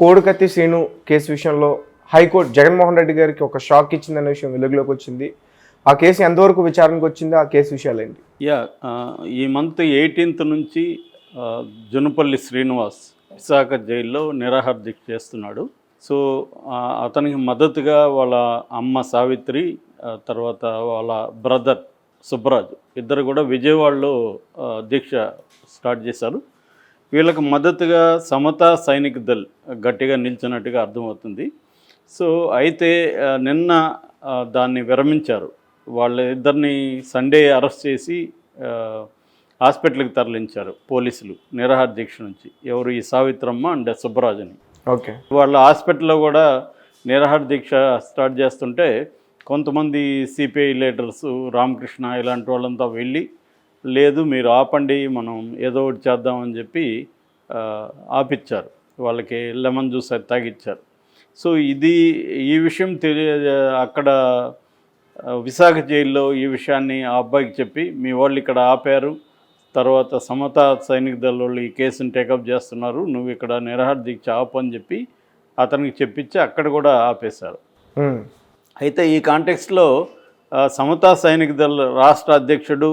కోడికత్తి Srinu case విషయంలో high court Jaganmohan Reddy గారికి ఒక షాక్ ఇచ్చిందనే విషయం వెలుగులోకి వచ్చింది. ఆ కేసు ఎంతవరకు విచారణకు వచ్చింది? ఆ కేసు విషయాలు ఏంటి? ఈ మంత్ 18th నుంచి జునపల్లి శ్రీనివాస్ విశాఖ జైల్లో నిరాహార దీక్ష చేస్తున్నాడు. సో అతనికి మద్దతుగా వాళ్ళ అమ్మ సావిత్రి, తర్వాత వాళ్ళ బ్రదర్ సుబ్బరాజు ఇద్దరు కూడా విజయవాడలో దీక్ష స్టార్ట్ చేశారు. వీళ్ళకు మద్దతుగా సమతా సైనిక్ దళ్ గట్టిగా నిలిచినట్టుగా అర్థమవుతుంది. సో అయితే నిన్న దాన్ని విరమించారు. వాళ్ళిద్దరిని సండే అరెస్ట్ చేసి హాస్పిటల్కి తరలించారు పోలీసులు నిరాహార దీక్ష నుంచి. ఎవరు? ఈ సావిత్రమ్మ అండ్ సుబ్బరాజుని. ఓకే. వాళ్ళ హాస్పిటల్లో కూడా నిరాహార దీక్ష స్టార్ట్ చేస్తుంటే కొంతమంది సిపిఐ లీడర్స్, రామకృష్ణ ఇలాంటి వాళ్ళంతా వెళ్ళి, లేదు మీరు ఆపండి, మనం ఏదో ఒకటి చేద్దామని చెప్పి ఆపిచ్చారు. వాళ్ళకి లెమన్ జ్యూస్ అది తాగిచ్చారు. సో ఈ విషయం అక్కడ విశాఖ జైల్లో ఈ విషయాన్ని ఆ అబ్బాయికి చెప్పి, మీ వాళ్ళు ఇక్కడ ఆపారు, తర్వాత సమతా సైనిక దళ వాళ్ళు ఈ కేసుని టేకప్ చేస్తున్నారు, నువ్వు ఇక్కడ నిరాహార దీక్ష ఆపు అని చెప్పి అతనికి చెప్పించి అక్కడ కూడా ఆపేశారు. అయితే ఈ కాంటెక్స్ట్లో సమతా సైనిక దళ రాష్ట్ర అధ్యక్షుడు,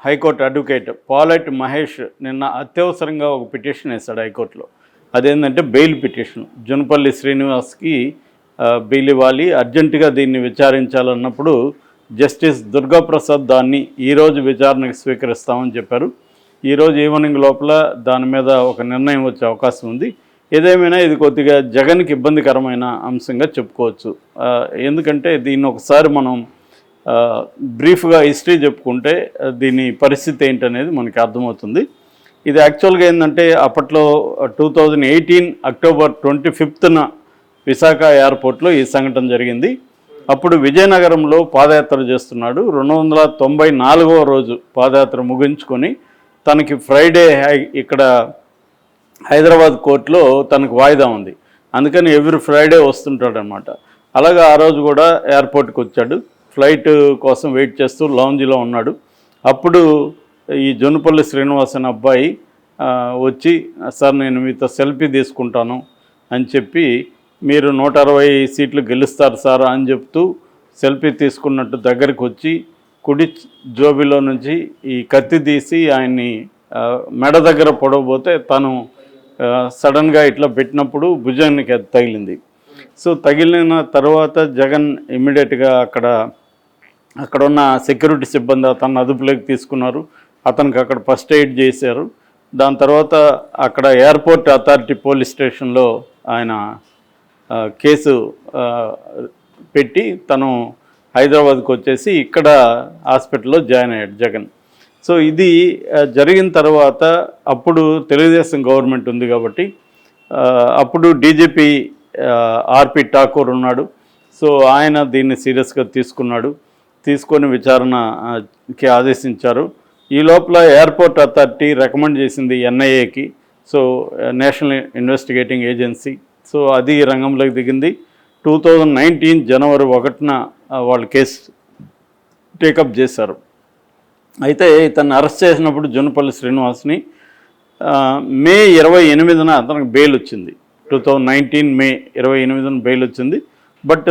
హైకోర్టు అడ్వకేట్ పాలెట్ మహేష్ నిన్న అత్యవసరంగా ఒక పిటిషన్ వేశాడు హైకోర్టులో. అదేంటంటే బెయిల్ పిటిషన్. జునపల్లి శ్రీనివాస్కి బెయిల్ ఇవ్వాలి, అర్జెంటుగా దీన్ని విచారించాలన్నప్పుడు జస్టిస్ దుర్గాప్రసాద్ దాన్ని ఈరోజు విచారణకు స్వీకరిస్తామని చెప్పారు. ఈరోజు ఈవినింగ్ లోపల దాని మీద ఒక నిర్ణయం వచ్చే అవకాశం ఉంది. ఏదేమైనా ఇది కొద్దిగా జగన్కి ఇబ్బందికరమైన అంశంగా చెప్పుకోవచ్చు. ఎందుకంటే దీన్ని ఒకసారి మనం బ్రీఫ్గా హిస్టరీ చెప్పుకుంటే దీని పరిస్థితి ఏంటనేది మనకి అర్థమవుతుంది. ఇది యాక్చువల్గా ఏంటంటే అప్పట్లో 2018 అక్టోబర్ 25న విశాఖ ఎయిర్పోర్ట్లో ఈ సంఘటన జరిగింది. అప్పుడు విజయనగరంలో పాదయాత్ర చేస్తున్నాడు. 294వ రోజు పాదయాత్ర ముగించుకొని తనకి ఫ్రైడే ఇక్కడ హైదరాబాద్ కోర్టులో తనకు వాయిదా ఉంది. అందుకని ఎవ్రీ ఫ్రైడే వస్తుంటాడనమాట. అలాగే ఆ రోజు కూడా ఎయిర్పోర్ట్కి వచ్చాడు. ఫ్లైట్ కోసం వెయిట్ చేస్తూ లౌంజ్లో ఉన్నాడు. అప్పుడు ఈ జునపల్లి శ్రీనివాస్ అనే అబ్బాయి వచ్చి, సార్ నేను మీతో సెల్ఫీ తీసుకుంటాను అని చెప్పి, మీరు 160 సీట్లు గెలుస్తారు సార్ అని చెప్తూ సెల్ఫీ తీసుకున్నట్టు దగ్గరికి వచ్చి కుడి జోబిలో నుంచి ఈ కత్తి తీసి ఆయన్ని మెడ దగ్గర పొడవబోతే తను సడన్గా ఇట్లా పెట్టినప్పుడు భుజానికి అది తగిలింది. సో తగిలిన తర్వాత జగన్ ఇమ్మీడియట్గా అక్కడ ఉన్న సెక్యూరిటీ సిబ్బంది అతను అదుపులోకి తీసుకున్నారు. అతనికి అక్కడ ఫస్ట్ ఎయిడ్ చేశారు. దాని తర్వాత అక్కడ ఎయిర్పోర్ట్ అథారిటీ పోలీస్ స్టేషన్లో ఆయన కేసు పెట్టి తను హైదరాబాద్కి వచ్చేసి ఇక్కడ హాస్పిటల్లో జాయిన్ అయ్యాడు జగన్. సో ఇది జరిగిన తర్వాత అప్పుడు తెలుగుదేశం గవర్నమెంట్ ఉంది కాబట్టి అప్పుడు డీజీపీ ఆర్పి ఠాకూర్ ఉన్నాడు. సో ఆయన దీన్ని సీరియస్గా తీసుకొని విచారణకి ఆదేశించారు. ఈ లోపల ఎయిర్పోర్ట్ అథారిటీ రికమెండ్ చేసింది ఎన్ఐఏకి, so national investigating agency. So అది రంగంలోకి దిగింది. 2019 జనవరి 1న వాళ్ళు కేసు టేకప్ చేశారు. అయితే ఇతన్ని అరెస్ట్ చేసినప్పుడు జునపల్లి శ్రీనివాస్ని మే 28న అతనికి బెయిల్ వచ్చింది. 2019 మే 28న బెయిల్ వచ్చింది. బట్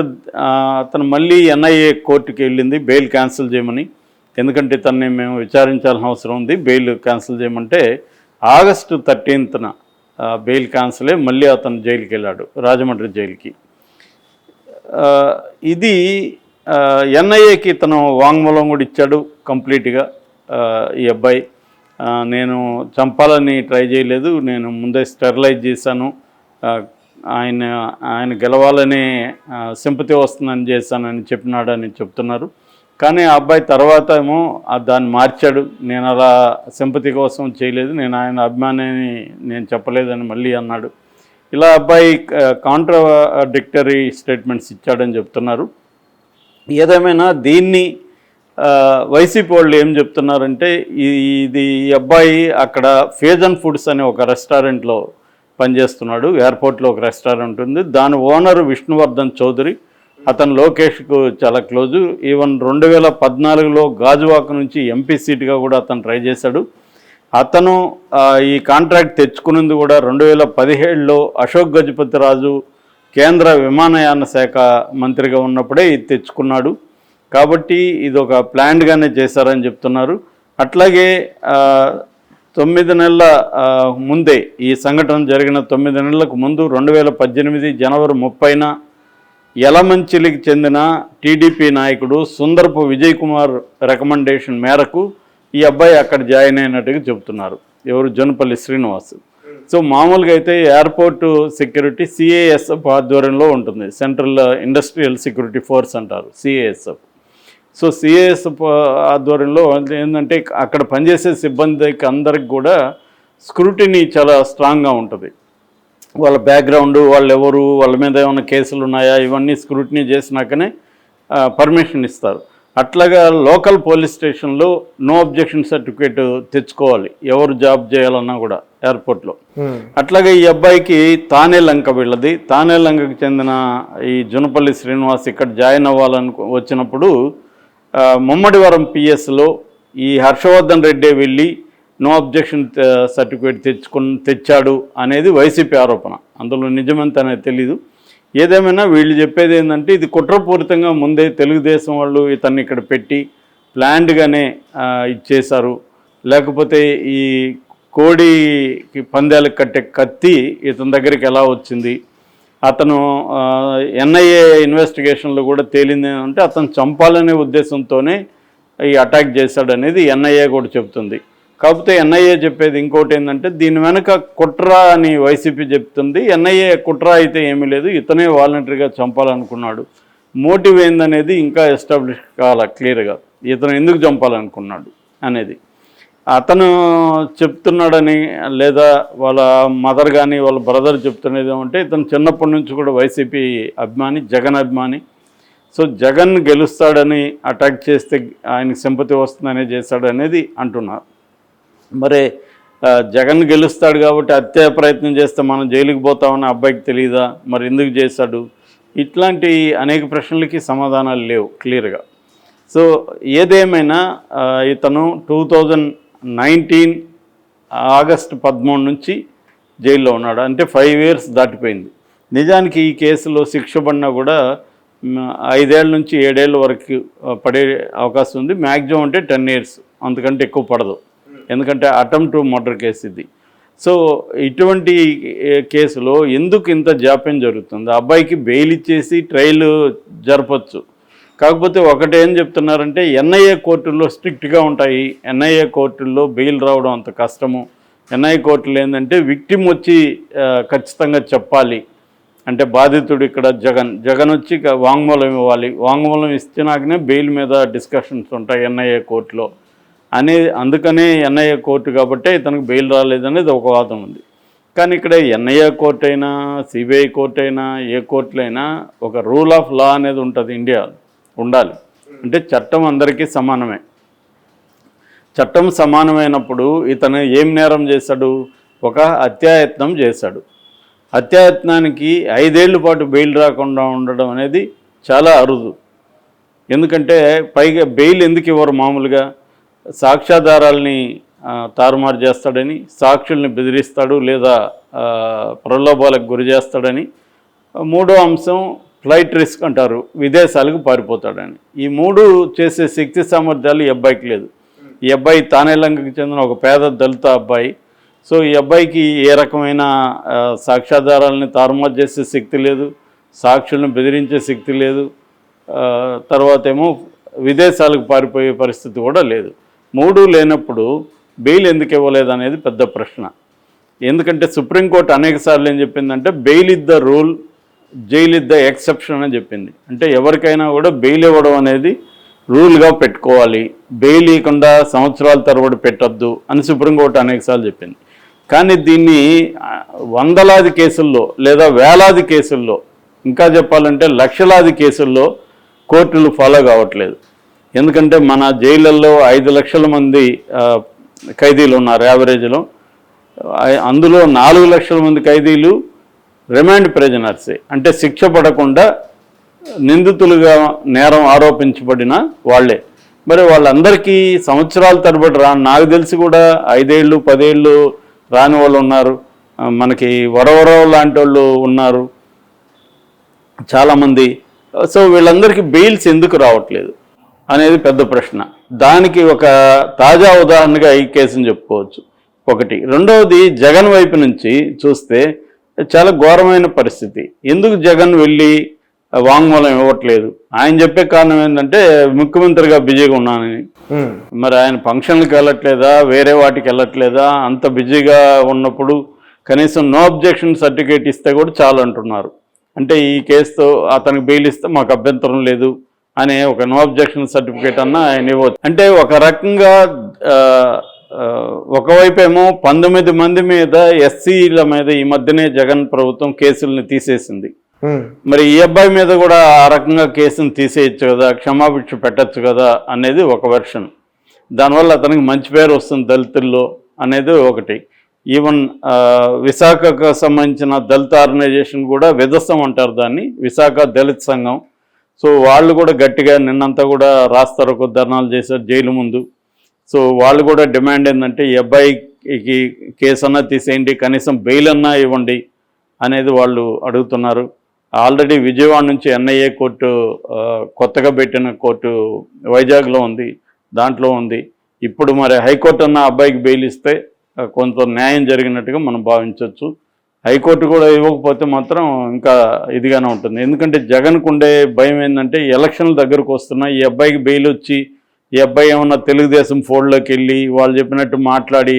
అతను మళ్ళీ ఎన్ఐఏ కోర్టుకి వెళ్ళింది బెయిల్ క్యాన్సిల్ చేయమని. ఎందుకంటే తనని మేము విచారించాల్సిన అవసరం ఉంది, బెయిల్ క్యాన్సిల్ చేయమంటే ఆగస్టు 13న బెయిల్ క్యాన్సిల్ అయ్యి మళ్ళీ అతను జైలుకి వెళ్ళాడు, రాజమండ్రి జైలుకి. ఇది ఎన్ఐఏకి తను వాంగ్మూలం కూడా ఇచ్చాడు కంప్లీట్గా. ఈ అబ్బాయి నేను చంపాలని ట్రై చేయలేదు, నేను ముందే స్టెరిలైజ్ చేశాను, ఆయన గెలవాలనే సింపతి వస్తుందని చేశానని చెప్పినాడని చెప్తున్నారు. కానీ ఆ అబ్బాయి తర్వాత ఏమో దాన్ని మార్చాడు. నేను అలా సింపతి కోసం చేయలేదు, నేను ఆయన అభిమానిని నేను చెప్పలేదని మళ్ళీ అన్నాడు. ఇలా అబ్బాయి కాంట్రాడిక్టరీ స్టేట్మెంట్స్ ఇచ్చాడని చెప్తున్నారు. ఏదేమైనా దీన్ని వైసీపీ వాళ్ళు ఏం చెప్తున్నారంటే, ఈ అబ్బాయి అక్కడ ఫేజన్ ఫుడ్స్ అనే ఒక రెస్టారెంట్లో పనిచేస్తున్నాడు. ఎయిర్పోర్ట్లో ఒక రెస్టారెంట్ ఉంది, దాని ఓనరు విష్ణువర్ధన్ చౌదరి. అతను లోకేష్కు చాలా క్లోజు. ఈవెన్ 2014లో గాజువాక నుంచి ఎంపీ సీటుగా కూడా అతను ట్రై చేశాడు. అతను ఈ కాంట్రాక్ట్ తెచ్చుకున్నది కూడా 2017లో అశోక్ గజపతిరాజు కేంద్ర విమానయాన శాఖ మంత్రిగా ఉన్నప్పుడే ఇది తెచ్చుకున్నాడు. కాబట్టి ఇది ఒక ప్లాన్డ్గానే చేశారని చెప్తున్నారు. అట్లాగే 9 నెలల ముందే ఈ సంఘటన జరిగిన 9 నెలలకు ముందు 2018 జనవరి 30న యలమంచిలికి చెందిన టీడీపీ నాయకుడు సుందరపు విజయ్ కుమార్ రికమెండేషన్ మేరకు ఈ అబ్బాయి అక్కడ జాయిన్ అయినట్టుగా చెబుతున్నారు. ఎవరు? జొన్నపల్లి శ్రీనివాస్. సో మామూలుగా అయితే ఎయిర్పోర్ట్ సెక్యూరిటీ సిఏఎస్ఎఫ్ ఆధ్వర్యంలో ఉంటుంది, సెంట్రల్ ఇండస్ట్రియల్ సెక్యూరిటీ ఫోర్స్ అంటారు సిఏఎస్ఎఫ్. సో సిఏఎస్ఎఫ్ ఆధ్వర్యంలో ఏంటంటే అక్కడ పనిచేసే సిబ్బందికి అందరికి కూడా స్క్రూటినీ చాలా స్ట్రాంగ్గా ఉంటుంది. వాళ్ళ బ్యాక్గ్రౌండ్, వాళ్ళు ఎవరు, వాళ్ళ మీద ఏమైనా కేసులు ఉన్నాయా, ఇవన్నీ స్క్రూటినీ చేసినాకనే పర్మిషన్ ఇస్తారు. అట్లాగా లోకల్ పోలీస్ స్టేషన్లో నో అబ్జెక్షన్ సర్టిఫికేట్ తెచ్చుకోవాలి ఎవరు జాబ్ చేయాలన్నా కూడా ఎయిర్పోర్ట్లో. అట్లాగే ఈ అబ్బాయికి తానేలంక వీళ్ళది, తానేలంకకి చెందిన ఈ జొన్నపల్లి శ్రీనివాస్ ఇక్కడ జాయిన్ వచ్చినప్పుడు ముమ్మడివరం పిఎస్లో ఈ హర్షవర్ధన్ రెడ్డి వెళ్ళి నో అబ్జెక్షన్ సర్టిఫికేట్ తెచ్చాడు అనేది వైసీపీ ఆరోపణ. అందులో నిజమంత అనేది తెలీదు. ఏదేమైనా వీళ్ళు చెప్పేది ఏంటంటే ఇది కుట్రపూరితంగా ముందే తెలుగుదేశం వాళ్ళు ఇతన్ని ఇక్కడ పెట్టి ప్లాన్డ్గానే ఇచ్చేశారు. లేకపోతే ఈ కోడికి పందాలకు కట్టే కత్తి ఇతని దగ్గరికి ఎలా వచ్చింది, అతను ఎన్ఐఏ ఇన్వెస్టిగేషన్లో కూడా తేలింది అంటే అతను చంపాలనే ఉద్దేశంతోనే ఈ అటాక్ చేశాడనేది ఎన్ఐఏ కూడా చెప్తుంది. కాకపోతే ఎన్ఐఏ చెప్పేది ఇంకోటి ఏంటంటే దీని వెనక కుట్ర అని వైసీపీ చెప్తుంది. ఎన్ఐఏ కుట్ర అయితే ఏమీ లేదు, ఇతనే వాలంటరీగా చంపాలనుకున్నాడు. మోటివ్ ఏందనేది ఇంకా ఎస్టాబ్లిష్ కావాలి క్లియర్గా, ఇతను ఎందుకు చంపాలనుకున్నాడు అనేది. అతను చెప్తున్నాడని లేదా వాళ్ళ మదర్ కానీ వాళ్ళ బ్రదర్ చెప్తున్నది ఏమంటే ఇతను చిన్నప్పటి నుంచి కూడా వైసీపీ అభిమాని, జగన్ అభిమాని. సో జగన్ గెలుస్తాడని అటాక్ చేస్తే ఆయనకి సింపతి వస్తుందనే చేశాడు అనేది అంటున్నారు. మరి జగన్ గెలుస్తాడు కాబట్టి హత్య ప్రయత్నం చేస్తే మనం జైలుకి పోతామని అబ్బాయికి తెలియదా, మరి ఎందుకు చేశాడు? ఇట్లాంటి అనేక ప్రశ్నలకి సమాధానాలు లేవు క్లియర్గా. సో ఏదేమైనా ఇతను 2019 ఆగస్టు 13 నుంచి జైల్లో ఉన్నాడు. అంటే 5 years దాటిపోయింది. నిజానికి ఈ కేసులో శిక్ష పడినా కూడా 5 ఏళ్ళ నుంచి 7 ఏళ్ళ వరకు పడే అవకాశం ఉంది. మ్యాక్సిమం అంటే 10 years, అంతకంటే ఎక్కువ పడదు. ఎందుకంటే అటెంప్ట్ టు మర్డర్ కేసు ఇది. సో ఇటువంటి కేసులో ఎందుకు ఇంత జాప్యం జరుగుతుంది? అబ్బాయికి బెయిల్ ఇచ్చేసి ట్రయల్ జరపచ్చు. కాకపోతే ఒకటేం చెప్తున్నారంటే ఎన్ఐఏ కోర్టుల్లో స్ట్రిక్ట్గా ఉంటాయి, ఎన్ఐఏ కోర్టుల్లో బెయిల్ రావడం అంత కష్టము. ఎన్ఐఏ కోర్టులు ఏంటంటే విక్టిమ్ వచ్చి ఖచ్చితంగా చెప్పాలి. అంటే బాధితుడు ఇక్కడ జగన్ వచ్చి వాంగ్మూలం ఇవ్వాలి, వాంగ్మూలం ఇచ్చినాకనే బెయిల్ మీద డిస్కషన్స్ ఉంటాయి ఎన్ఐఏ కోర్టులో అందుకనే ఎన్ఐఏ కోర్టు కాబట్టే ఇతనికి బెయిల్ రాలేదనేది ఒక వాదన ఉంది. కానీ ఇక్కడ ఎన్ఐఏ కోర్టు అయినా సిబిఐ కోర్టు అయినా ఏ కోర్టులైనా ఒక రూల్ ఆఫ్ లా అనేది ఉంటుంది ఇండియా ఉండాలి. అంటే చట్టం అందరికీ సమానమే. చట్టం సమానమైనప్పుడు ఇతను ఏం నేరం చేశాడు? ఒక హత్యాయత్నం చేశాడు. హత్యాయత్నానికి 5 ఏళ్ల పాటు బెయిల్ రాకుండా ఉండడం అనేది చాలా అరుదు. ఎందుకంటే పైగా బెయిల్ ఎందుకు ఇవ్వరు? మామూలుగా సాక్ష్యాధారాలని తారుమారు చేస్తాడని, సాక్షుల్ని బెదిరిస్తాడు లేదా ప్రలోభాలకు గురి చేస్తాడని. మూడో అంశం ఫ్లైట్ రిస్క్ అంటారు, విదేశాలకు పారిపోతాడని. ఈ 3 చేసే శక్తి సామర్థ్యాలు ఈ అబ్బాయికి లేదు. ఈ అబ్బాయి తానేలంకకి చెందిన ఒక పేద దళిత అబ్బాయి. సో ఈ అబ్బాయికి ఏ రకమైన సాక్ష్యాధారాలని తారుమారు చేసే శక్తి లేదు, సాక్షులను బెదిరించే శక్తి లేదు, తర్వాత ఏమో విదేశాలకు పారిపోయే పరిస్థితి కూడా లేదు. 3 లేనప్పుడు బెయిల్ ఎందుకు ఇవ్వలేదు అనేది పెద్ద ప్రశ్న. ఎందుకంటే సుప్రీంకోర్టు అనేక సార్లు ఏం చెప్పిందంటే bail is the rule, jail is the exception అని చెప్పింది. అంటే ఎవరికైనా కూడా బెయిల్ ఇవ్వడం అనేది రూల్గా పెట్టుకోవాలి, బెయిల్ ఇవ్వకుండా సంవత్సరాల తరబడి పెట్టద్దు అని సుప్రీంకోర్టు అనేకసార్లు చెప్పింది. కానీ దీన్ని వందలాది కేసుల్లో లేదా వేలాది కేసుల్లో, ఇంకా చెప్పాలంటే లక్షలాది కేసుల్లో కోర్టులు ఫాలో కావట్లేదు. ఎందుకంటే మన జైళ్ళల్లో 5 లక్షల మంది ఖైదీలు ఉన్నారు యావరేజ్లో. అందులో 4 లక్షల మంది ఖైదీలు రిమాండ్ ప్రిజనర్సే, అంటే శిక్ష పడకుండా నిందితులుగా నేరం ఆరోపించబడిన వాళ్లే. మరి వాళ్ళందరికీ సంవత్సరాల తరబడి నాకు తెలిసి కూడా 5 ఏళ్ళు 10 ఏళ్ళు రాని వాళ్ళు ఉన్నారు. మనకి వరవరవ లాంటి వాళ్ళు ఉన్నారు చాలామంది. సో వీళ్ళందరికీ బెయిల్స్ ఎందుకు రావట్లేదు అనేది పెద్ద ప్రశ్న. దానికి ఒక తాజా ఉదాహరణగా ఈ కేసుని చెప్పుకోవచ్చు ఒకటి. రెండవది జగన్ వైపు నుంచి చూస్తే చాలా ఘోరమైన పరిస్థితి. ఎందుకు జగన్ వెళ్ళి వాంగ్మూలం ఇవ్వట్లేదు? ఆయన చెప్పే కారణం ఏంటంటే ముఖ్యమంత్రిగా బిజీగా ఉన్నానని. మరి ఆయన ఫంక్షన్లకు వెళ్ళట్లేదా, వేరే వాటికి వెళ్ళట్లేదా? అంత బిజీగా ఉన్నప్పుడు కనీసం నో అబ్జెక్షన్ సర్టిఫికేట్ ఇస్తే కూడా చాలు అంటున్నారు. అంటే ఈ కేసుతో అతనికి బెయిల్ ఇస్తే మాకు అభ్యంతరం లేదు అనే ఒక నో అబ్జెక్షన్ సర్టిఫికేట్ అన్న ఆయన ఇవ్వచ్చు. అంటే ఒక రకంగా ఒకవైపేమో 19 మంది మీద ఎస్సీల మీద ఈ మధ్యనే జగన్ ప్రభుత్వం కేసుల్ని తీసేసింది. మరి ఈ అబ్బాయి మీద కూడా ఆ రకంగా కేసును తీసేయచ్చు కదా, క్షమాభిక్ష పెట్టచ్చు కదా అనేది ఒక వెర్షన్. దానివల్ల అతనికి మంచి పేరు వస్తుంది దళితుల్లో అనేది ఒకటి. ఈవెన్ విశాఖకు సంబంధించిన దళిత ఆర్గనైజేషన్ కూడా విదసం అంటారు దాన్ని, విశాఖ దళిత సంఘం. సో వాళ్ళు కూడా గట్టిగా నిన్నంతా కూడా రాస్తారోకో ధర్నాలు చేశారు జైలు ముందు. సో వాళ్ళు కూడా డిమాండ్ ఏంటంటే ఈ అబ్బాయికి కేసు అన్నా తీసేయండి, కనీసం బెయిల్ అన్నా ఇవ్వండి అనేది వాళ్ళు అడుగుతున్నారు. ఆల్రెడీ విజయవాడ నుంచి ఎన్ఐఏ కోర్టు కొత్తగా పెట్టిన కోర్టు వైజాగ్లో ఉంది, దాంట్లో ఉంది. ఇప్పుడు మరి హైకోర్టు అన్న అబ్బాయికి బెయిల్ ఇస్తే కొంత న్యాయం జరిగినట్టుగా మనం భావించవచ్చు. హైకోర్టు కూడా ఇవ్వకపోతే మాత్రం ఇంకా ఇదిగానే ఉంటుంది. ఎందుకంటే జగన్కు ఉండే భయం ఏంటంటే ఎలక్షన్ల దగ్గరకు వస్తున్నా ఈ అబ్బాయికి బెయిల్ వచ్చి ఈ అబ్బాయి ఏమన్నా తెలుగుదేశం ఫోల్డ్లోకి వెళ్ళి వాళ్ళు చెప్పినట్టు మాట్లాడి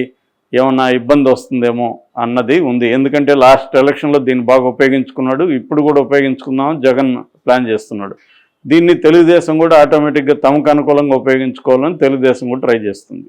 ఏమన్నా ఇబ్బంది వస్తుందేమో అన్నది ఉంది. ఎందుకంటే లాస్ట్ ఎలక్షన్లో దీన్ని బాగా ఉపయోగించుకున్నాడు, ఇప్పుడు కూడా ఉపయోగించుకుందామని జగన్ ప్లాన్ చేస్తున్నాడు. దీన్ని తెలుగుదేశం కూడా ఆటోమేటిక్గా తమకు అనుకూలంగా ఉపయోగించుకోవాలని తెలుగుదేశం కూడా ట్రై చేస్తుంది.